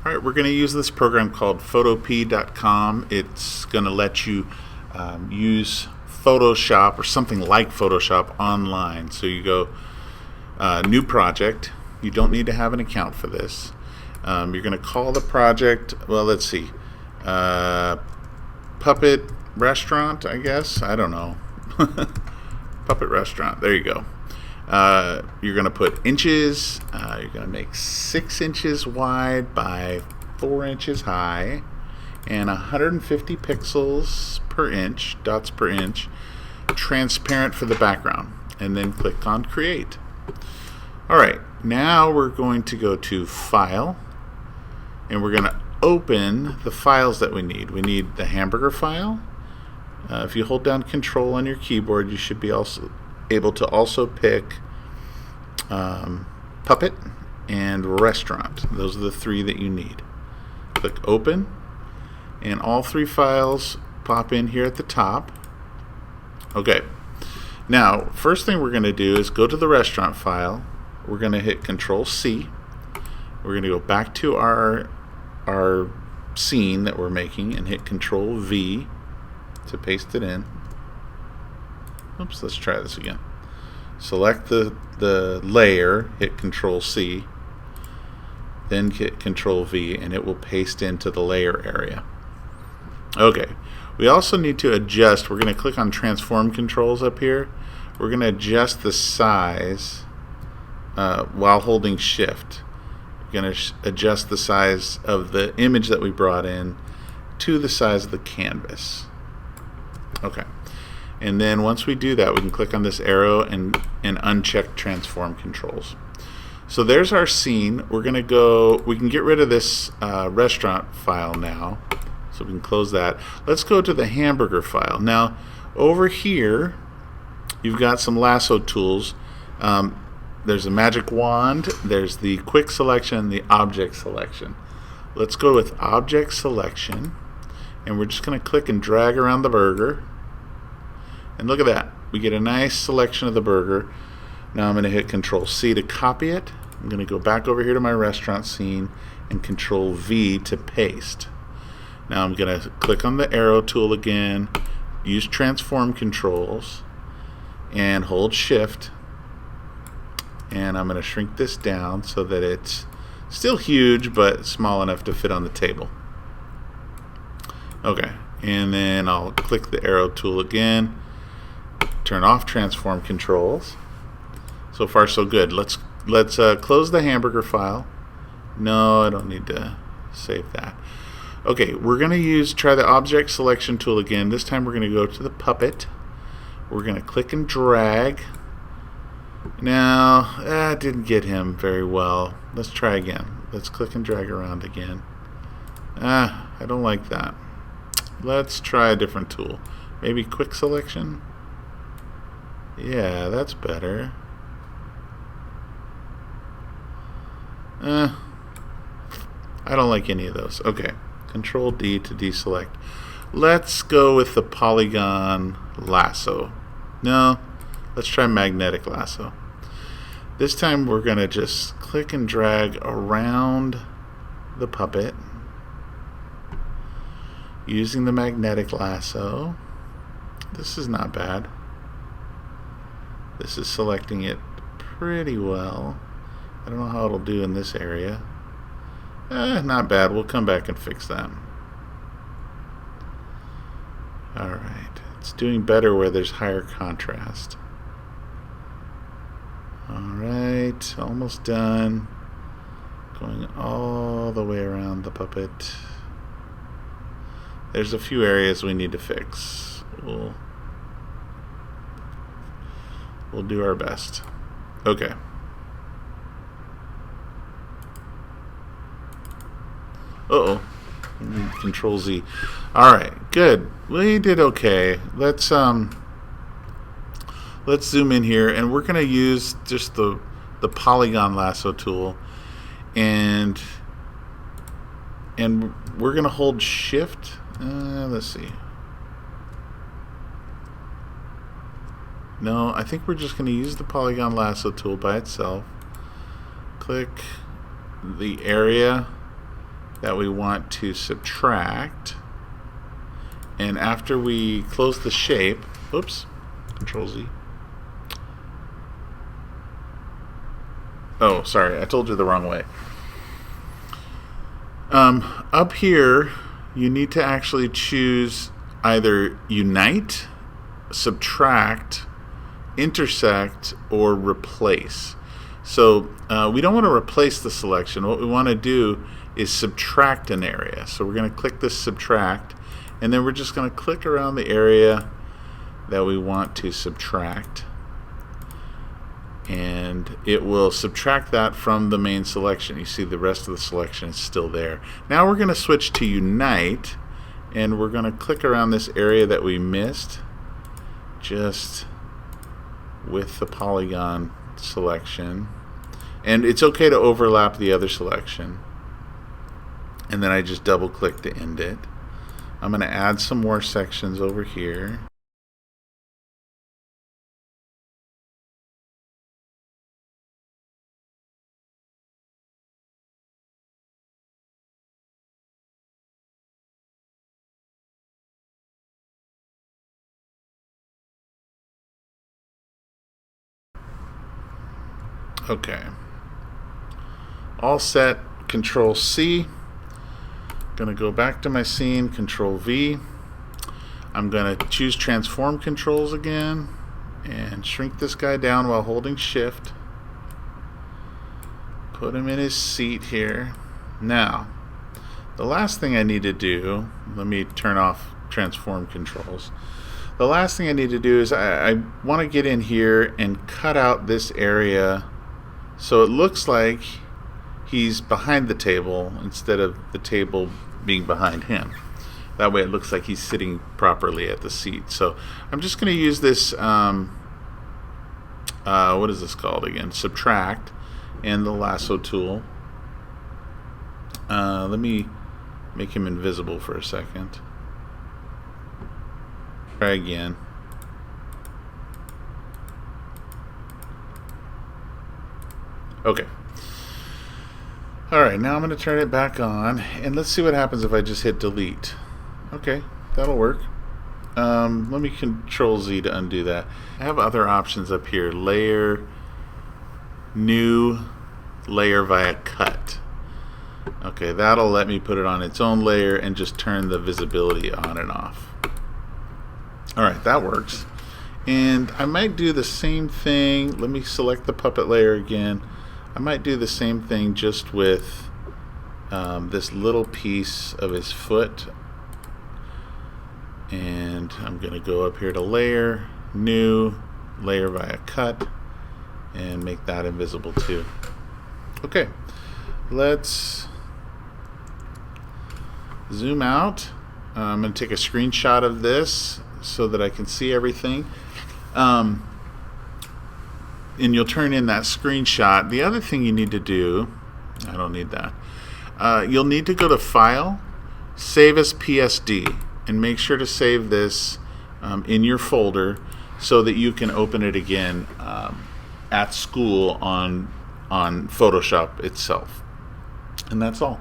All right, we're going to use this program called photopea.com. It's going to let you use Photoshop or something like Photoshop online. So you go new project. You don't need to have an account for this. You're going to call the project, well, let's see, Puppet Restaurant, I guess. I don't know. Puppet Restaurant. There you go. You're going to put inches. You're going to make 6 inches wide by 4 inches high and 150 pixels per inch, dots per inch, transparent for the background. And then click on Create. All right, now we're going to go to File, and we're going to open the files that we need. We need the hamburger file. If you hold down Control on your keyboard, you should be able to also pick Puppet and Restaurant. Those are the 3 that you need. Click Open, and all 3 files pop in here at the top. Okay, now first thing we're going to do is go to the restaurant file. We're going to hit Control C. We're going to go back to our scene that we're making and hit Control V to paste it in. Oops, let's try this again. Select the layer, hit Control C, then hit Control V, and it will paste into the layer area. Okay, we also need to adjust. We're going to click on Transform Controls up here. We're going to adjust the size while holding Shift. We're going to adjust the size of the image that we brought in to the size of the canvas. Okay. And then once we do that, we can click on this arrow and uncheck Transform Controls. So there's our scene. We're going to go, we can get rid of this restaurant file now. So we can close that. Let's go to the hamburger file. Now, over here, you've got some lasso tools. There's a magic wand, there's the quick selection, and the object selection. Let's go with object selection, and we're just going to click and drag around the burger. And look at that. We get a nice selection of the burger. Now I'm going to hit Control C to copy it. I'm going to go back over here to my restaurant scene and Control V to paste. Now I'm going to click on the arrow tool again, use Transform Controls, and hold Shift. And I'm going to shrink this down so that it's still huge but small enough to fit on the table. Okay, and then I'll click the arrow tool again. Turn off Transform Controls. So far so good. Let's close the hamburger file. No, I don't need to save that. Okay, we're going to try the object selection tool again. This time we're going to go to the puppet. We're going to click and drag. Now, that didn't get him very well. Let's try again. Let's click and drag around again. I don't like that. Let's try a different tool. Maybe quick selection? Yeah, that's better. I don't like any of those. Okay, Control D to deselect. Let's go with the polygon lasso. No, let's try magnetic lasso. This time we're going to just click and drag around the puppet using the magnetic lasso. This is not bad. This is selecting it pretty well. I don't know how it'll do in this area. Not bad. We'll come back and fix that. Alright. It's doing better where there's higher contrast. Alright. Almost done. Going all the way around the puppet. There's a few areas we need to fix. We'll do our best. Okay. Uh-oh. Control Z. Alright, good. We did okay. Let's zoom in here, and we're gonna use just the polygon lasso tool, and we're gonna hold Shift. Let's see. No, I think we're just going to use the polygon lasso tool by itself. Click the area that we want to subtract. And after we close the shape, oops, Control Z. Oh, sorry, I told you the wrong way. Up here, you need to actually choose either unite, subtract, intersect, or replace. So we don't want to replace the selection. What we want to do is subtract an area. So we're going to click this subtract, and then we're just going to click around the area that we want to subtract, and it will subtract that from the main selection. You see the rest of the selection is still there. Now we're going to switch to unite, and we're going to click around this area that we missed just with the polygon selection, and it's okay to overlap the other selection, and then I just double click to end it. I'm going to add some more sections over here. Okay. All set. Control C. Going to go back to my scene. Control V. I'm going to choose transform controls again and shrink this guy down while holding shift. Put him in his seat here. Now, the last thing I need to do, let me turn off transform controls. The last thing I need to do is I want to get in here and cut out this area so it looks like he's behind the table instead of the table being behind him. That way it looks like he's sitting properly at the seat. So I'm just going to use this, what is this called again? Subtract, and the lasso tool. Let me make him invisible for a second. Try again. Okay. Alright, now I'm going to turn it back on, and let's see what happens if I just hit delete. Okay, that'll work. Let me Control Z to undo that. I have other options up here. Layer, new, layer via cut. Okay, that'll let me put it on its own layer and just turn the visibility on and off. Alright, that works. And I might do the same thing. Let me select the puppet layer again. I might do the same thing just with this little piece of his foot. And I'm going to go up here to layer, new, layer via cut, and make that invisible too. Okay, let's zoom out. I'm going to take a screenshot of this so that I can see everything. And you'll turn in that screenshot. The other thing you need to do, I don't need that, you'll need to go to File, Save as PSD, and make sure to save this in your folder so that you can open it again at school on Photoshop itself. And that's all.